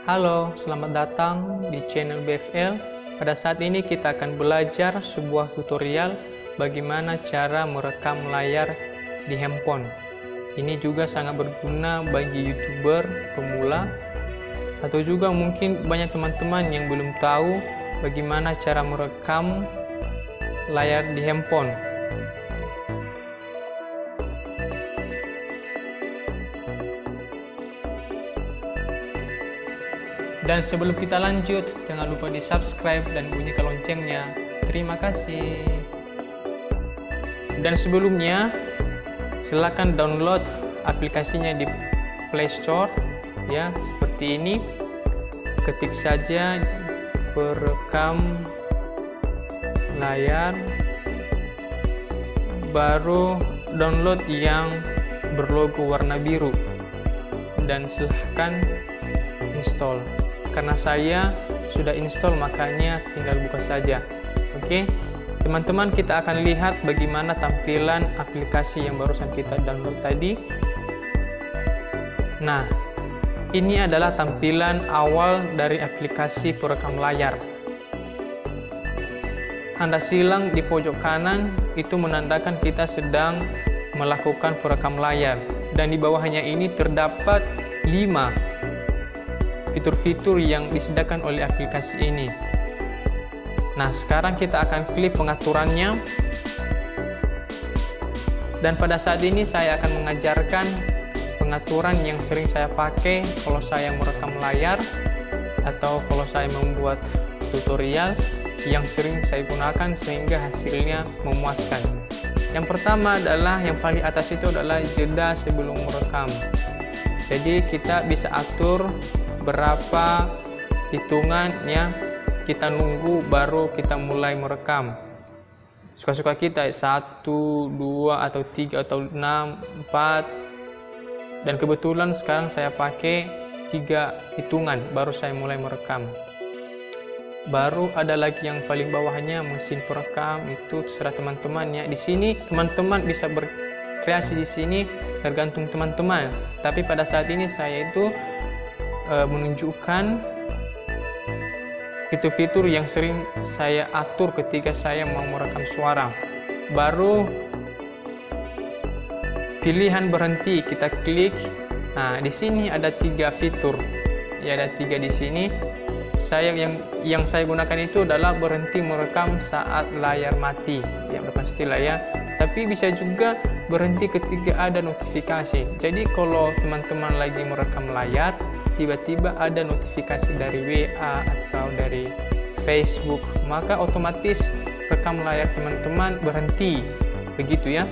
Halo, selamat datang di channel BFL. Pada saat ini kita akan belajar sebuah tutorial bagaimana cara merekam layar di handphone. Ini juga sangat berguna bagi YouTuber pemula atau juga mungkin banyak teman-teman yang belum tahu bagaimana cara merekam layar di handphone. Dan sebelum kita lanjut, jangan lupa di subscribe dan bunyikan loncengnya. Terima kasih. Dan sebelumnya, silakan download aplikasinya di Play Store, ya seperti ini. Ketik saja perekam layar, baru download yang berlogo warna biru, dan silahkan install. Karena saya sudah install, makanya tinggal buka saja. Oke, teman-teman, kita akan lihat bagaimana tampilan aplikasi yang barusan kita download tadi. Nah, ini adalah tampilan awal dari aplikasi perekam layar. Tanda silang di pojok kanan itu menandakan kita sedang melakukan perekam layar, dan di bawahnya ini terdapat 5 fitur-fitur yang disediakan oleh aplikasi ini. Nah, sekarang kita akan klik pengaturannya. Dan pada saat ini saya akan mengajarkan pengaturan yang sering saya pakai kalau saya merekam layar atau kalau saya membuat tutorial yang sering saya gunakan sehingga hasilnya memuaskan. Yang pertama adalah, yang paling atas itu adalah jeda sebelum merekam. Jadi kita bisa atur berapa hitungannya kita nunggu baru kita mulai merekam. Suka-suka kita 1, 2 atau 3 atau 6, 4. Dan kebetulan sekarang saya pakai 3 hitungan baru saya mulai merekam. Baru ada lagi yang paling bawahnya mesin perekam, itu terserah teman-teman ya. Di sini teman-teman bisa berkreasi, di sini tergantung teman-teman. Tapi pada saat ini saya itu menunjukkan fitur-fitur yang sering saya atur ketika saya mau merekam suara. Baru pilihan berhenti kita klik. Nah, di sini ada 3 fitur. Ya, ada 3 di sini. Yang saya gunakan itu adalah berhenti merekam saat layar mati. Ya, pastilah ya. Tapi bisa juga berhenti ketika ada notifikasi. Jadi kalau teman-teman lagi merekam layar, tiba-tiba ada notifikasi dari WA atau dari Facebook, maka otomatis rekam layar teman-teman berhenti. Begitu ya.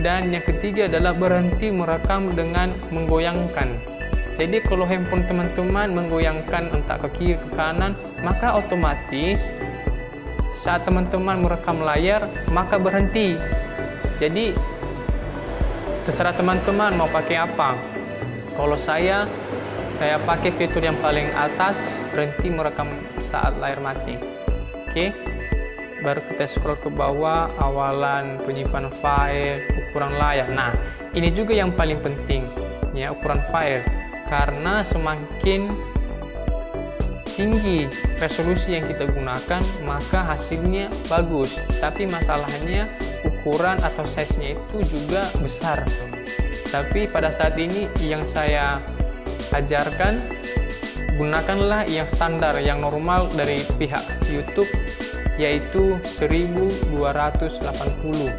Dan yang ketiga adalah berhenti merekam dengan menggoyangkan. Jadi kalau handphone teman-teman menggoyangkan entah ke kiri ke kanan, maka otomatis saat teman-teman merekam layar maka berhenti. Jadi terserah teman-teman mau pakai apa. Kalau saya pakai fitur yang paling atas, berhenti merekam saat layar mati. Oke. Baru kita scroll ke bawah, awalan penyimpanan file, ukuran layar. Nah, ini juga yang paling penting ya, ukuran file. Karena semakin tinggi resolusi yang kita gunakan, maka hasilnya bagus. Tapi masalahnya ukuran atau size-nya itu juga besar. Tapi pada saat ini yang saya ajarkan, gunakanlah yang standar, yang normal dari pihak YouTube, yaitu 1280.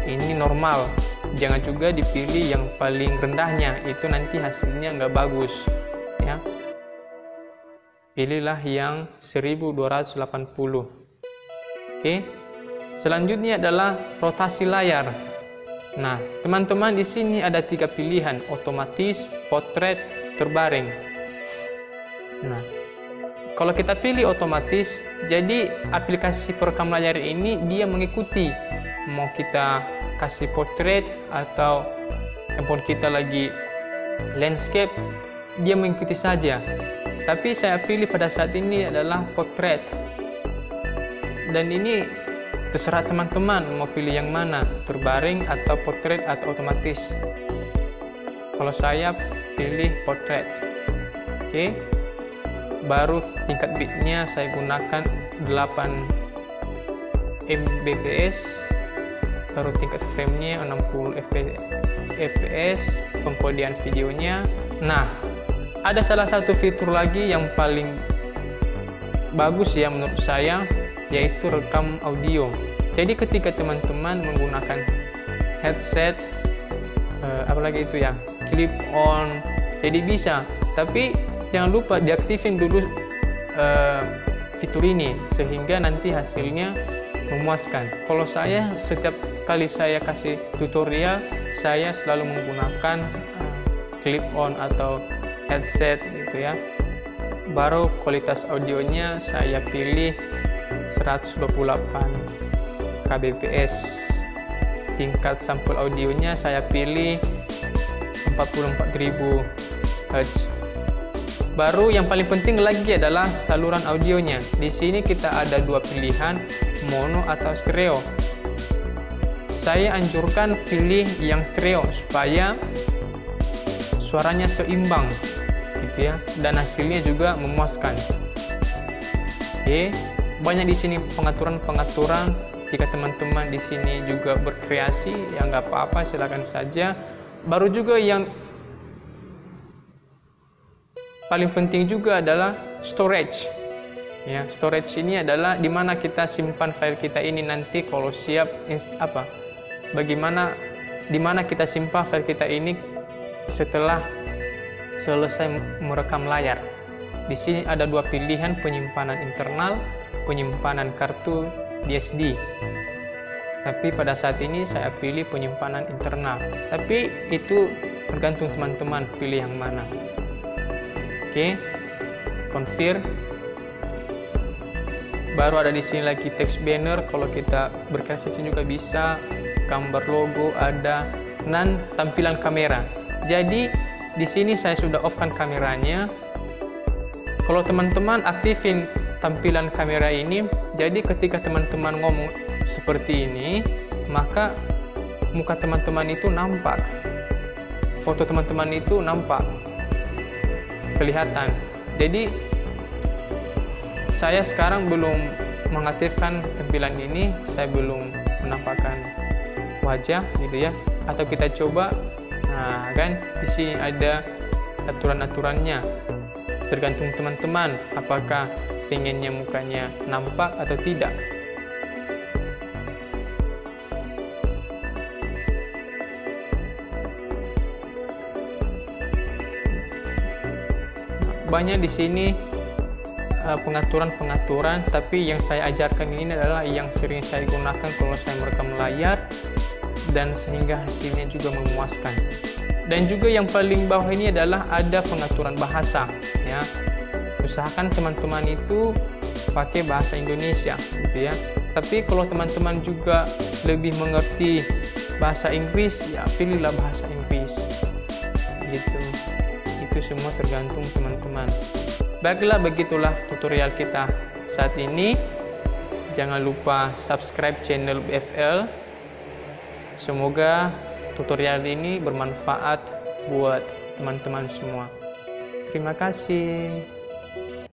Ini normal. Jangan juga dipilih yang paling rendahnya, itu nanti hasilnya nggak bagus ya. Pilihlah yang 1280. Oke. Selanjutnya adalah rotasi layar. Nah, teman-teman, di sini ada 3 pilihan: otomatis, potret, terbaring. Nah, kalau kita pilih otomatis, jadi aplikasi perekam layar ini dia mengikuti mau kita kasih portrait atau handphone kita lagi landscape, dia mengikuti saja. Tapi saya pilih pada saat ini adalah portrait. Dan ini terserah teman-teman mau pilih yang mana, terbaring atau portrait atau otomatis. Kalau saya pilih portrait. Oke. Baru tingkat bitnya saya gunakan 8 Mbps. Baru tingkat framenya 60 fps, pengkodean videonya. Nah, ada salah satu fitur lagi yang paling bagus ya menurut saya, yaitu rekam audio. Jadi ketika teman-teman menggunakan headset, apalagi itu ya, clip on, jadi bisa. Tapi jangan lupa diaktifin dulu fitur ini sehingga nanti hasilnya memuaskan. Kalau saya, setiap kali saya kasih tutorial, saya selalu menggunakan clip on atau headset gitu ya. Baru kualitas audionya saya pilih 128 kbps. Tingkat sampel audionya saya pilih 44.000 Hz. Baru yang paling penting lagi adalah saluran audionya. Di sini kita ada dua pilihan, mono atau stereo. Saya anjurkan pilih yang stereo supaya suaranya seimbang gitu ya, dan hasilnya juga memuaskan. Oke, banyak di sini pengaturan-pengaturan. Jika teman-teman di sini juga berkreasi, ya nggak apa-apa, silakan saja. Baru juga yang paling penting juga adalah storage. Ya, storage ini adalah dimana kita simpan file kita ini nanti kalau siap dimana kita simpan file kita ini setelah selesai merekam layar. Di sini ada dua pilihan, penyimpanan internal, penyimpanan kartu SD. Tapi pada saat ini saya pilih penyimpanan internal. Tapi itu tergantung teman-teman pilih yang mana. Oke, confirm. Baru ada di sini lagi text banner, kalau kita berkreasi juga bisa, gambar logo ada, dan tampilan kamera. Jadi di sini saya sudah off-kan kameranya. Kalau teman-teman aktifin tampilan kamera ini, jadi ketika teman-teman ngomong seperti ini, maka muka teman-teman itu nampak, foto teman-teman itu nampak, kelihatan. Jadi saya sekarang belum mengaktifkan tampilan ini, saya belum menampakkan wajah gitu ya. Atau kita coba, nah kan di sini ada aturan-aturannya. Tergantung teman-teman apakah pengennya mukanya nampak atau tidak. Banyak di sini pengaturan-pengaturan, tapi yang saya ajarkan ini adalah yang sering saya gunakan kalau saya merekam layar, dan sehingga hasilnya juga memuaskan. Dan juga yang paling bawah ini adalah ada pengaturan bahasa ya. Usahakan teman-teman itu pakai bahasa Indonesia gitu ya. Tapi kalau teman-teman juga lebih mengerti bahasa Inggris, ya pilihlah bahasa Inggris gitu. Itu semua tergantung teman-teman. Baiklah, begitulah tutorial kita saat ini. Jangan lupa subscribe channel BFL. Semoga tutorial ini bermanfaat buat teman-teman semua. Terima kasih.